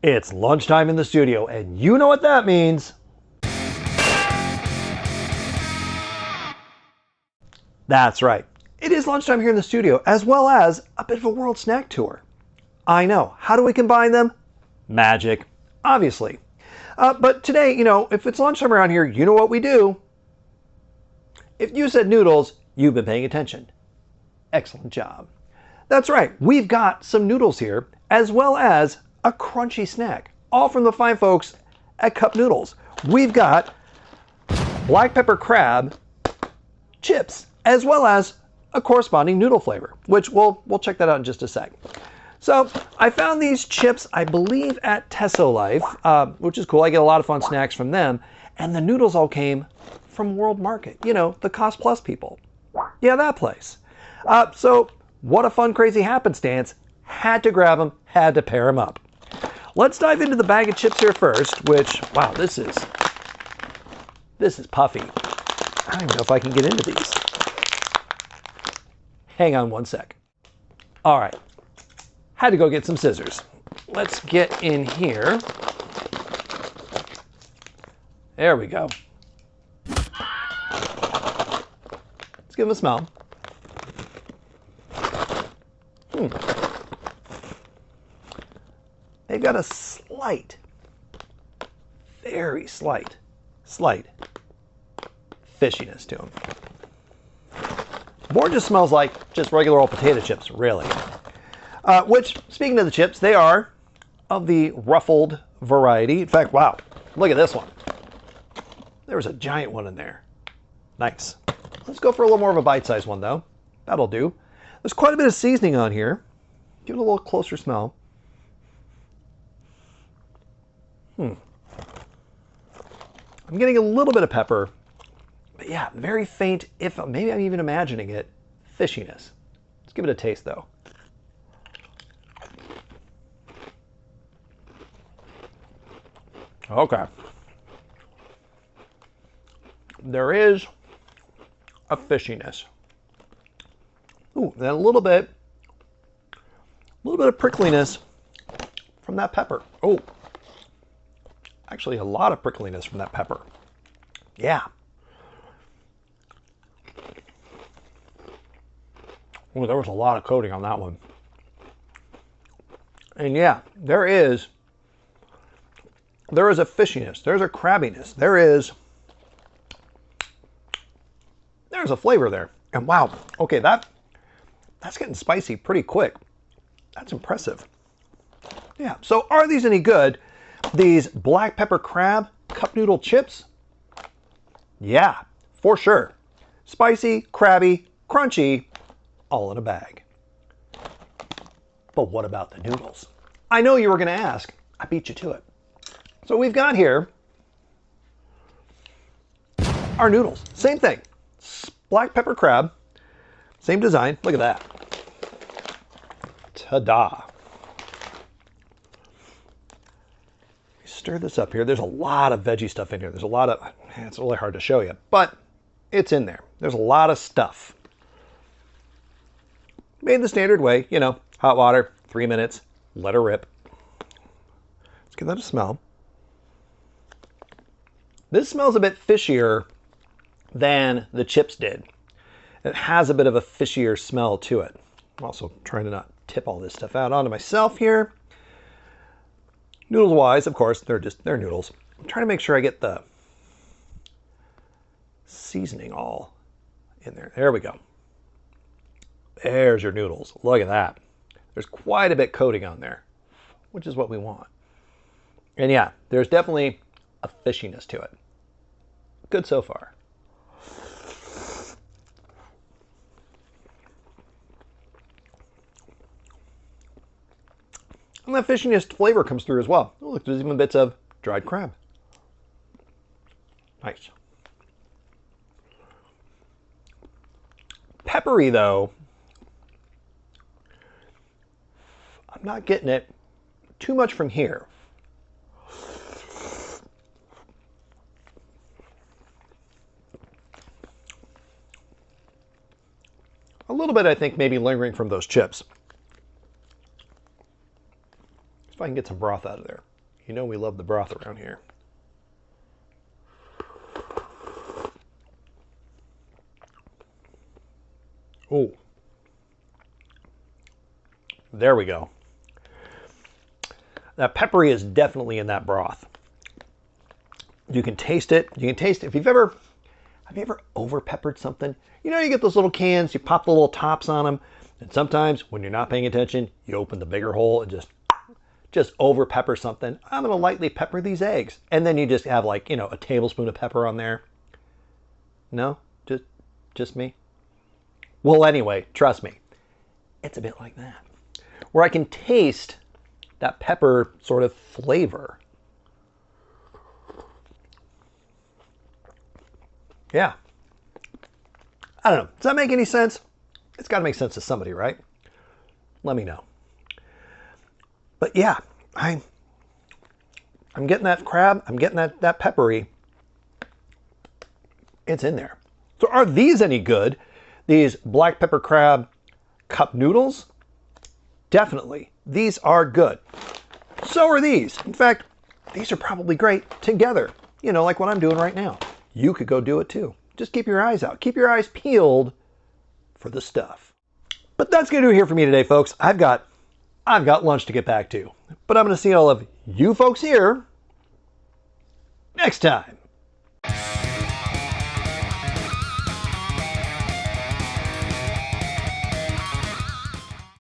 It's lunchtime in the studio, and you know what that means. That's right. It is lunchtime here in the studio, as well as a bit of a world snack tour. I know. How do we combine them? Magic, obviously. But today, if it's lunchtime around here, you know what we do. If you said noodles, you've been paying attention. Excellent job. That's right. We've got some noodles here, as well as a crunchy snack, all from the fine folks at Cup Noodles. We've got black pepper crab chips, as well as a corresponding noodle flavor, which we'll check that out in just a sec. So I found these chips, I believe, at Tesso Life, which is cool. I get a lot of fun snacks from them. And the noodles all came from World Market, the Cost Plus people. Yeah, that place. So what a fun, crazy happenstance. Had to grab them, had to pair them up. Let's dive into the bag of chips here first, which, wow, this is puffy. I don't even know if I can get into these. Hang on one sec. All right. Had to go get some scissors. Let's get in here. There we go. Let's give them a smell. They've got a slight, very slight fishiness to them. More just smells like just regular old potato chips, really. Which, speaking of the chips, they are of the ruffled variety. In fact, wow, look at this one. There was a giant one in there. Nice. Let's go for a little more of a bite-sized one, though. That'll do. There's quite a bit of seasoning on here. Give it a little closer smell. I'm getting a little bit of pepper. But yeah, very faint, if maybe I'm even imagining it, fishiness. Let's give it a taste, though. Okay. There is a fishiness. Ooh, and a little bit of prickliness from that pepper. Oh, actually a lot of prickliness from that pepper. Yeah. Oh, there was a lot of coating on that one. And yeah, there is a fishiness. There's a crabbiness. There's a flavor there. And wow, okay, that's getting spicy pretty quick. That's impressive. Yeah, so are these any good? These black pepper crab cup noodle chips? Yeah, for sure. Spicy, crabby, crunchy, all in a bag. But what about the noodles? I know you were going to ask. I beat you to it. So we've got here our noodles. Same thing. Black pepper crab. Same design. Look at that. Ta-da. Stir this up here. There's a lot of veggie stuff in here. There's a lot of, it's really hard to show you, but it's in there. There's a lot of stuff. Made the standard way, hot water, 3 minutes, let her rip. Let's give that a smell. This smells a bit fishier than the chips did. It has a bit of a fishier smell to it. I'm also trying to not tip all this stuff out onto myself here. Noodles wise, of course, they're noodles. I'm trying to make sure I get the seasoning all in there. There we go. There's your noodles. Look at that. There's quite a bit coating on there, which is what we want. And yeah, there's definitely a fishiness to it. Good so far. And that fishiness flavor comes through as well. Oh, look, there's even bits of dried crab. Nice. Peppery, though. I'm not getting it too much from here. A little bit, I think, maybe lingering from those chips. if I can get some broth out of there. You know we love the broth around here. Oh, there we go. That peppery is definitely in that broth. You can taste it. You can taste it. Have you ever over peppered something? You know, you get those little cans, you pop the little tops on them, and sometimes when you're not paying attention, you open the bigger hole and just over pepper something. I'm gonna lightly pepper these eggs, and then you just have like, you know, a tablespoon of pepper on there. No, just me. Well, anyway, trust me, it's a bit like that, where I can taste that pepper sort of flavor. Yeah. I don't know. Does that make any sense? It's got to make sense to somebody, right? Let me know. But yeah, I'm getting that crab. I'm getting that peppery. It's in there. So are these any good? These black pepper crab cup noodles? Definitely. These are good. So are these. In fact, these are probably great together. You know, like what I'm doing right now. You could go do it too. Just keep your eyes out. Keep your eyes peeled for the stuff. But that's going to do it here for me today, folks. I've got lunch to get back to. But I'm going to see all of you folks here next time.